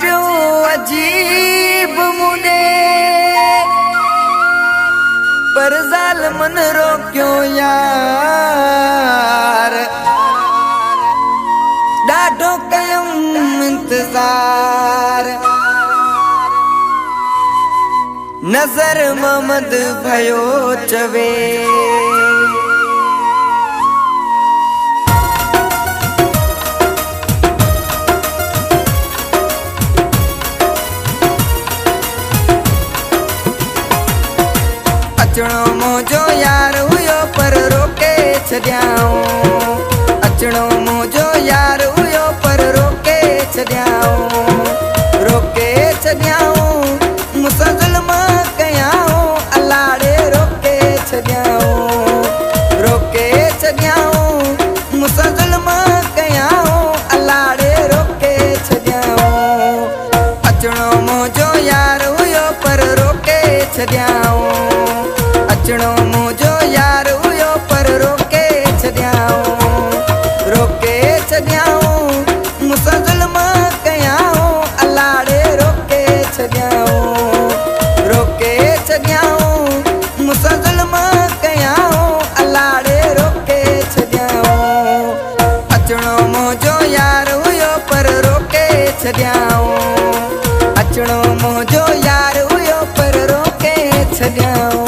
पियो अजीब मुझे पर ज़ालिमन रोक्यो यार डाढो कयम इंतजार नजर मोहम्मद भयो चवे अचणो मुझो यार हुयो पर रोके छॾियाऊं अचणो मुझो यार हुयो पर रोके छॾियाऊं मूंसां ज़ुल्म कयाऊं अलाड़े रोके छॾियाऊं मूंसां ज़ुल्म कयाऊं अलाड़े रोके छॾियाऊं अचणो मुझो यार हुयो पर रोके छॾियाऊं अचणो मुझो यार हुयो पर रोके छॾियाऊं मूंसां ज़ुल्म कयाऊं अलाड़े रोके छॾियाऊं मूंसां ज़ुल्म कयाऊं अलाड़े रोके छॾियाऊं अचणो मुझो यार हुयो पर रोके छॾियाऊं अचणो मुझो यार हुयो पर रोके छॾियाऊं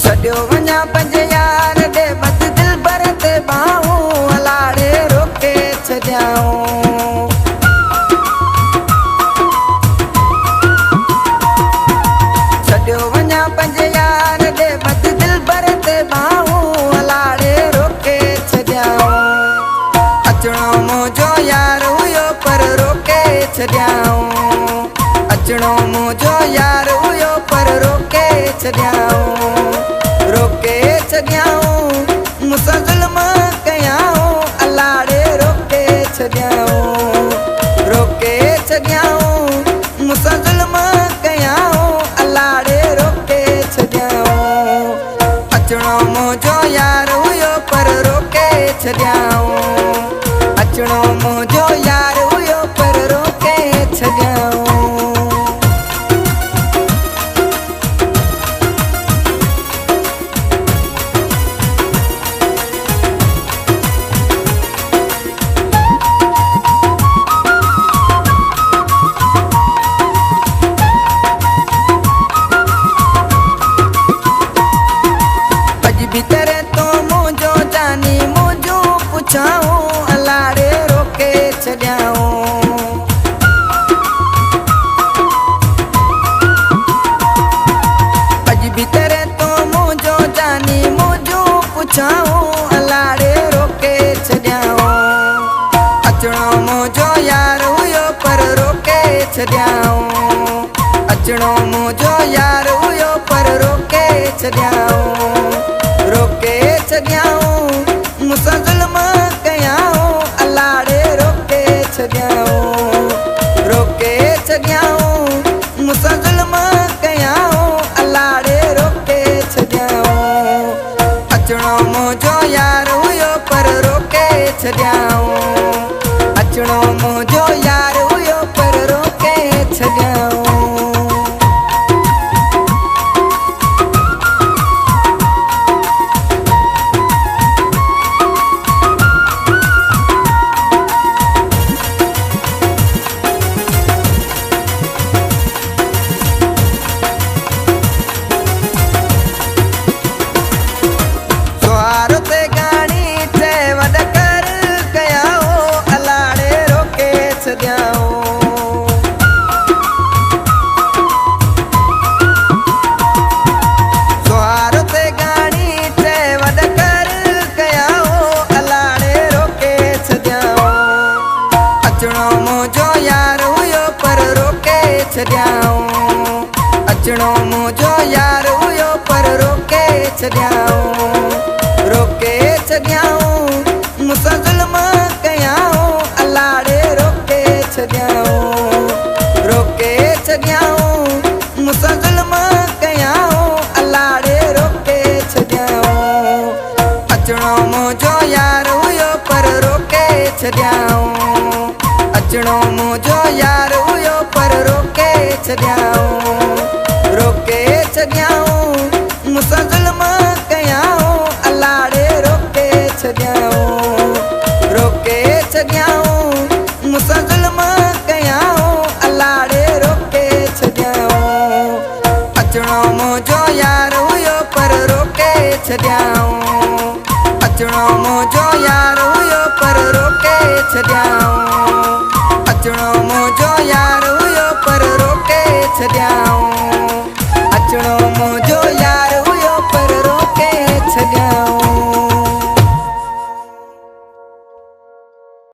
छॾियो वञा पंहिंजे यार ॾे बस दिल भर ते बाहूं अलाड़े रोके छॾियाऊं छॾियो वञा पंहिंजे यार ॾे बस दिल भर ते बाहूं अलाड़े रोके छॾियाऊं अचणो मुझो यार हुयो पर रोके छॾियाऊं अचणो मुझो यार हुयो पर रोके छॾियाऊं मूंसां ज़ुल्म कयाऊं अलाड़े रोके छॾियाऊं मूंसां ज़ुल्म कयाऊं अलाड़े रोके छॾियाऊं अचणो मुझो यार हुयो पर रोके छॾियाऊं अचणो मुझो यार हुयो पर रोके छॾियाऊं भीतर तो मुझो जानी मुझो पुछाऊं अलाड़े रोके छॾियाऊं अज भीतर तो मुझो जानी मुझो पुछाऊं अलाड़े रोके छॾियाऊं अचणो मुझो यार हुयो पर रोके छॾियाऊं अचणो मुझो यार हुयो पर रोके छॾियाऊं मूंसां ज़ुल्म कयाऊं अलाड़े रोके छॾियाऊं मूंसां ज़ुल्म कयाऊं अलाड़े रोके छॾियाऊं अचणो मुझो यार हुयो पर रोके छॾियाऊं अचणो मुझो यार हुयो पर रोके छॾियाऊं अचणो मुझो यार हुयो पर रोके छॾियाऊं छॾियाऊं रोके छॾियाऊं मूंसां ज़ुल्म कयाऊं अलाड़े रोके छॾियाऊं रोके छॾियाऊं मूंसां ज़ुल्म कयाऊं अलाड़े रोके छॾियाऊं अचणो मुंहिंजो यार हुयो पर रोके छॾियाऊं अचणो मुंहिंजो यार हुयो पर